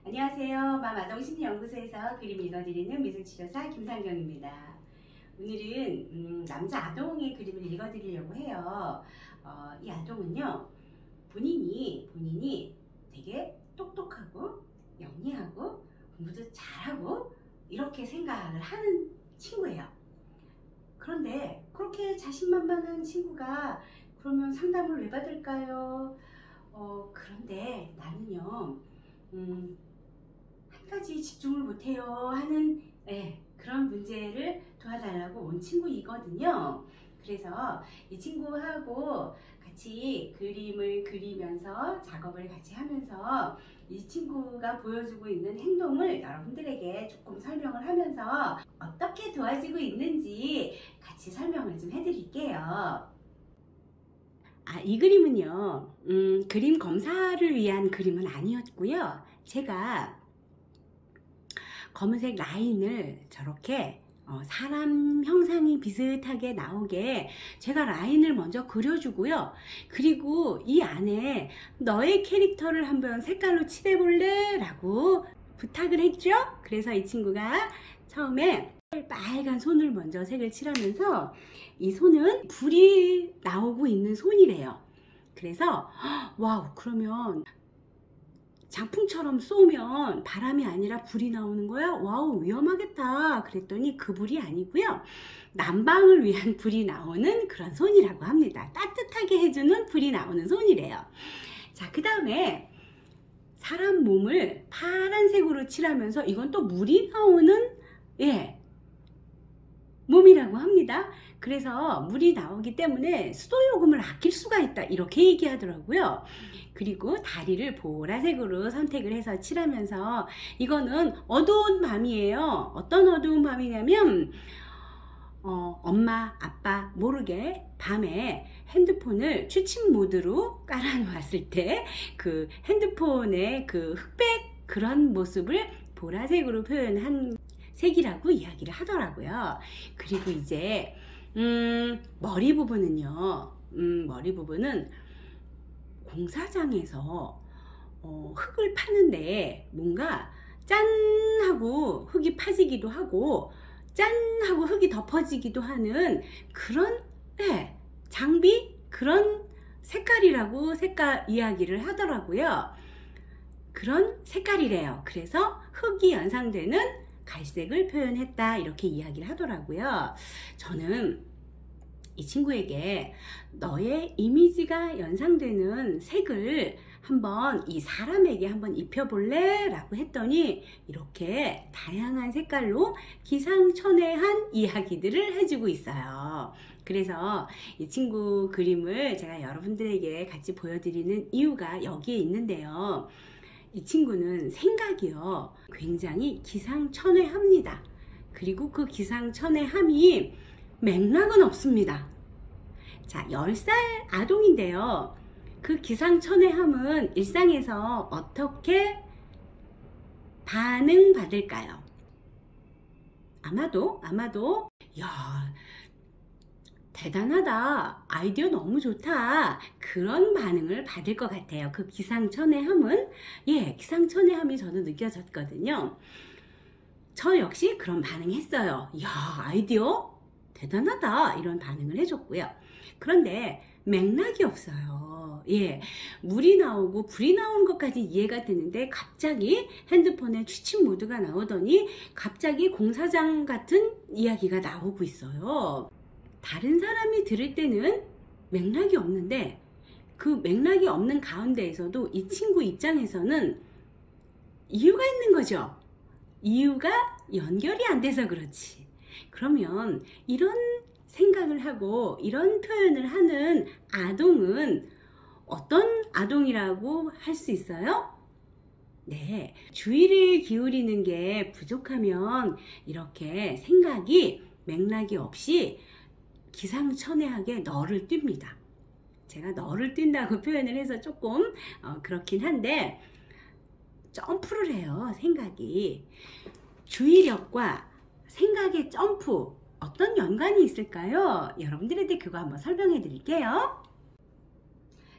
안녕하세요. 맘아동심리연구소에서 그림 읽어드리는 미술치료사 김상경입니다. 오늘은 남자 아동의 그림을 읽어드리려고 해요. 이 아동은요, 본인이 되게 똑똑하고 영리하고 공부도 잘하고 이렇게 생각을 하는 친구예요. 그런데 그렇게 자신만만한 친구가 그러면 상담을 왜 받을까요? 그런데 나는요, 한 가지 집중을 못해요 하는 그런 문제를 도와달라고 온 친구이거든요. 그래서 이 친구하고 같이 그림을 그리면서 작업을 같이 하면서 이 친구가 보여주고 있는 행동을 여러분들에게 조금 설명을 하면서 어떻게 도와지고 있는지 같이 설명을 좀 해드릴게요. 이 그림은요, 그림 검사를 위한 그림은 아니었고요. 제가 검은색 라인을 저렇게 사람 형상이 비슷하게 나오게 제가 라인을 먼저 그려주고요. 그리고 이 안에 너의 캐릭터를 한번 색깔로 칠해볼래? 라고 부탁을 했죠. 그래서 이 친구가 처음에 빨간 손을 먼저 색을 칠하면서 이 손은 불이 나오고 있는 손이래요. 그래서 와우, 그러면 장풍처럼 쏘면 바람이 아니라 불이 나오는 거야? 와우, 위험하겠다. 그랬더니 그 불이 아니고요, 난방을 위한 불이 나오는 그런 손이라고 합니다. 따뜻하게 해주는 불이 나오는 손이래요. 자, 그 다음에 사람 몸을 파란색으로 칠하면서 이건 또 물이 나오는 몸이라고 합니다. 그래서 물이 나오기 때문에 수도요금을 아낄 수가 있다, 이렇게 얘기하더라고요. 그리고 다리를 보라색으로 선택을 해서 칠하면서 이거는 어두운 밤이에요. 어떤 어두운 밤이냐면 엄마 아빠 모르게 밤에 핸드폰을 취침 모드로 깔아 놓았을 때 그 핸드폰의 그 흑백 그런 모습을 보라색으로 표현한 색이라고 이야기를 하더라고요. 그리고 이제 머리 부분은요, 머리 부분은 공사장에서 흙을 파는데 뭔가 짠 하고 흙이 파지기도 하고 짠 하고 흙이 덮어지기도 하는 그런 장비, 그런 색깔이라고 색깔 이야기를 하더라고요. 그런 색깔이래요. 그래서 흙이 연상되는 갈색을 표현했다, 이렇게 이야기를 하더라고요. 저는 이 친구에게 너의 이미지가 연상되는 색을 한번 이 사람에게 한번 입혀볼래? 라고 했더니 이렇게 다양한 색깔로 기상천외한 이야기들을 해주고 있어요. 그래서 이 친구 그림을 제가 여러분들에게 같이 보여드리는 이유가 여기에 있는데요. 이 친구는 생각이요, 굉장히 기상천외합니다. 그리고 그 기상천외함이 맥락은 없습니다. 자, 10살 아동인데요. 그 기상천외함은 일상에서 어떻게 반응받을까요? 아마도 야, 대단하다, 아이디어 너무 좋다, 그런 반응을 받을 것 같아요. 그 기상천외함은 기상천외함이 저도 느껴졌거든요. 저 역시 그런 반응했어요. 야, 아이디어 대단하다, 이런 반응을 해줬고요. 그런데 맥락이 없어요. 물이 나오고 불이 나오는 것까지 이해가 되는데 갑자기 핸드폰에 취침 모드가 나오더니 갑자기 공사장 같은 이야기가 나오고 있어요. 다른 사람이 들을 때는 맥락이 없는데 그 맥락이 없는 가운데에서도 이 친구 입장에서는 이유가 있는 거죠. 이유가 연결이 안 돼서 그렇지. 그러면 이런 생각을 하고 이런 표현을 하는 아동은 어떤 아동이라고 할 수 있어요? 주의를 기울이는 게 부족하면 이렇게 생각이 맥락이 없이 기상천외하게 너를 띱니다. 제가 너를 뛴다고 표현을 해서 조금 그렇긴 한데, 점프를 해요. 생각이, 주의력과 생각의 점프, 어떤 연관이 있을까요? 여러분들한테 그거 한번 설명해 드릴게요.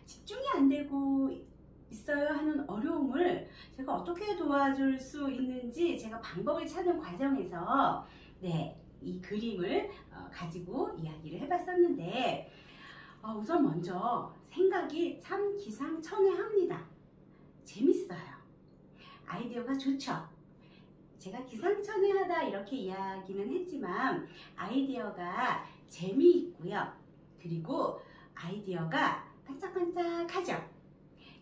집중이 안 되고 있어요 하는 어려움을 제가 어떻게 도와줄 수 있는지 제가 방법을 찾는 과정에서 이 그림을 가지고 이야기를 해봤었는데, 우선 먼저 생각이 참 기상천외합니다. 재밌어요. 아이디어가 좋죠. 제가 기상천외하다 이렇게 이야기는 했지만 아이디어가 재미있고요. 그리고 아이디어가 반짝반짝하죠.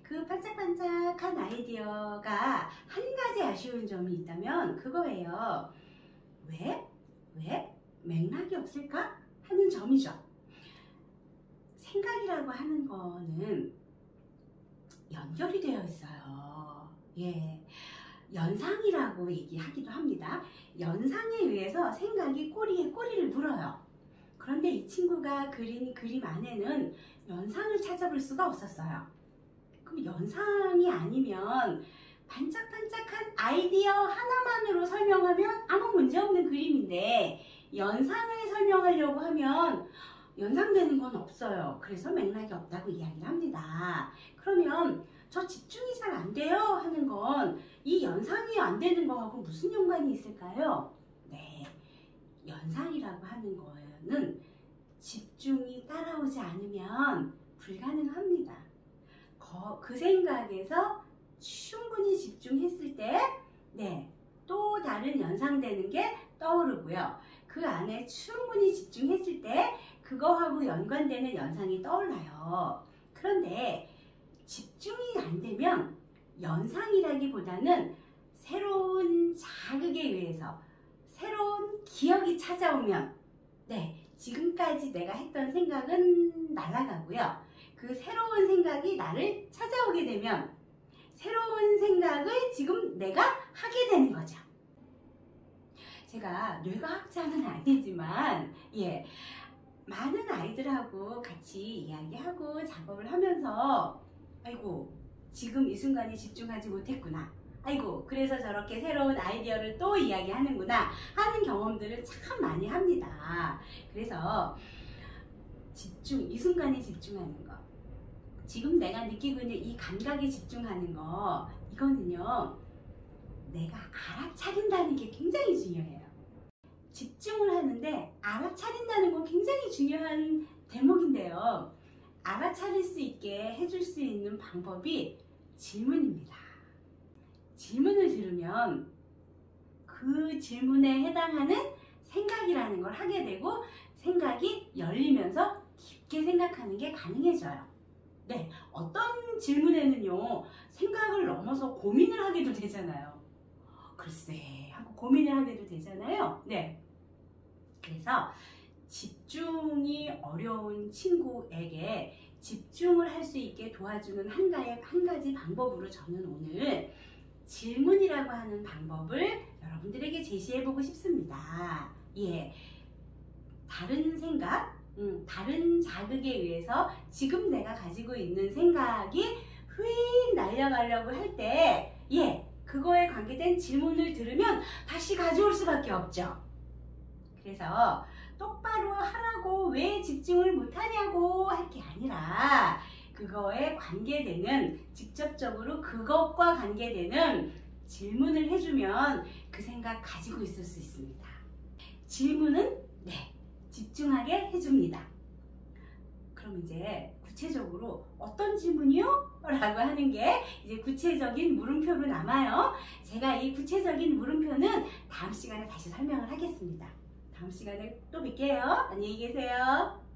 그 반짝반짝한 아이디어가 한 가지 아쉬운 점이 있다면 그거예요. 왜 맥락이 없을까 하는 점이죠. 생각이라고 하는 거는 연결이 되어 있어요. 연상이라고 얘기하기도 합니다. 연상에 의해서 생각이 꼬리에 꼬리를 물어요. 그런데 이 친구가 그린 그림 안에는 연상을 찾아볼 수가 없었어요. 그럼 연상이 아니면 반짝반짝한 아이디어 하나만으로 설명하면 아무 문제 없는 그림인데, 연상을 설명하려고 하면 연상되는 건 없어요. 그래서 맥락이 없다고 이야기를 합니다. 그러면 저 집중이 잘 안 돼요 하는 건 이 연상이 안 되는 거하고 무슨 연관이 있을까요? 연상이라고 하는 거는 집중이 따라오지 않으면 불가능합니다. 그 생각에서 충분히 집중했을 때 또 다른 연상되는 게 떠오르고요. 그 안에 충분히 집중했을 때 그거하고 연관되는 연상이 떠올라요. 그런데 집중이 안 되면 연상이라기보다는 새로운 자극에 의해서 새로운 기억이 찾아오면 지금까지 내가 했던 생각은 날아가고요. 그 새로운 생각이 나를 찾아오게 되면 새로운 생각을 지금 내가 하게 되는 거죠. 제가 뇌과학자는 아니지만 많은 아이들하고 같이 이야기하고 작업을 하면서 아이고 지금 이 순간에 집중하지 못했구나, 아이고 그래서 저렇게 새로운 아이디어를 또 이야기하는구나 하는 경험들을 참 많이 합니다. 그래서 이 순간에 집중하는 거, 지금 내가 느끼고 있는 이 감각에 집중하는 거, 이거는요 내가 알아차린다는 게 굉장히 중요해요. 집중을 하는데 알아차린다는 건 굉장히 중요한 대목인데요. 알아차릴 수 있게 해줄 수 있는 방법이 질문입니다. 질문을 들으면 그 질문에 해당하는 생각이라는 걸 하게 되고 생각이 열리면서 깊게 생각하는 게 가능해져요. 어떤 질문에는요 생각을 넘어서 고민을 하게도 되잖아요. 글쎄 하고 고민을 하게도 되잖아요. 그래서 집중이 어려운 친구에게 집중을 할 수 있게 도와주는 한 가지 방법으로 저는 오늘 질문이라고 하는 방법을 여러분들에게 제시해 보고 싶습니다. 다른 생각, 다른 자극에 의해서 지금 내가 가지고 있는 생각이 휙 날려가려고 할 때 그거에 관계된 질문을 들으면 다시 가져올 수밖에 없죠. 그래서 똑바로 하라고 왜 집중을 못하냐고 할 게 아니라 그거에 관계되는, 직접적으로 그것과 관계되는 질문을 해주면 그 생각 가지고 있을 수 있습니다. 질문은 집중하게 해줍니다. 그럼 이제 구체적으로 어떤 질문이요? 라고 하는 게 이제 구체적인 물음표로 남아요. 제가 이 구체적인 물음표는 다음 시간에 다시 설명을 하겠습니다. 다음 시간에 또 뵐게요. 안녕히 계세요.